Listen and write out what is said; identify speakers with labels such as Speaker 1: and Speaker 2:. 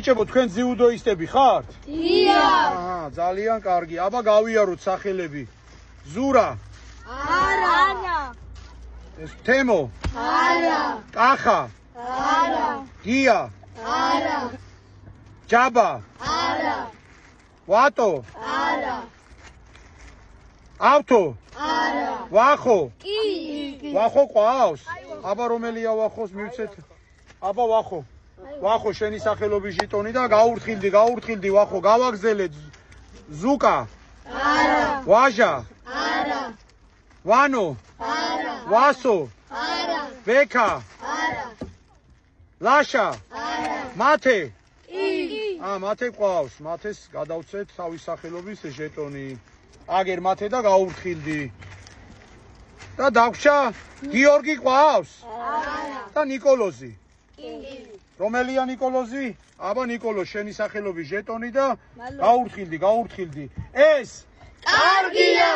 Speaker 1: ბიჭებო, თქვენ ძიუდოისტები ხართ?
Speaker 2: დიახ.
Speaker 1: აჰა, ძალიან კარგი. აბა გავიაროთ სახელები. ზურა.
Speaker 2: არა.
Speaker 1: ეს თემო.
Speaker 2: არა.
Speaker 1: კახა.
Speaker 2: არა.
Speaker 1: გია.
Speaker 2: არა.
Speaker 1: ჯაბა.
Speaker 2: არა.
Speaker 1: ვატო.
Speaker 2: არა.
Speaker 1: ავთო.
Speaker 2: არა.
Speaker 1: ვახო.
Speaker 2: კი.
Speaker 1: ვახო ყავს? აბა რომელია ვახოს მივცეთ? აბა ვახო. ვახო შენი სახელობის ჟიტონი და გაურთხილდი ვახო, გავაგზელე. ზუკა.
Speaker 2: არა.
Speaker 1: ვაჟა.
Speaker 2: არა.
Speaker 1: ვანო.
Speaker 2: არა.
Speaker 1: ვასო.
Speaker 2: არა.
Speaker 1: ბექა.
Speaker 2: არა.
Speaker 1: ლაშა.
Speaker 2: არა.
Speaker 1: მათე.
Speaker 2: კი.
Speaker 1: მათე ყავს, მათეს გადავცეთ თავის სახელობის ჟეტონი. აგერ მათე და გაურთხილდი. და დაგვრჩა გიორგი ყავს?
Speaker 2: არა.
Speaker 1: და ნიკოლოზი.
Speaker 2: კი.
Speaker 1: რომელია ნიკოლოზი? აბა ნიკოლოზ შენი სახელობის ჟეტონი და გაურთხილდი. ეს
Speaker 2: კარგია.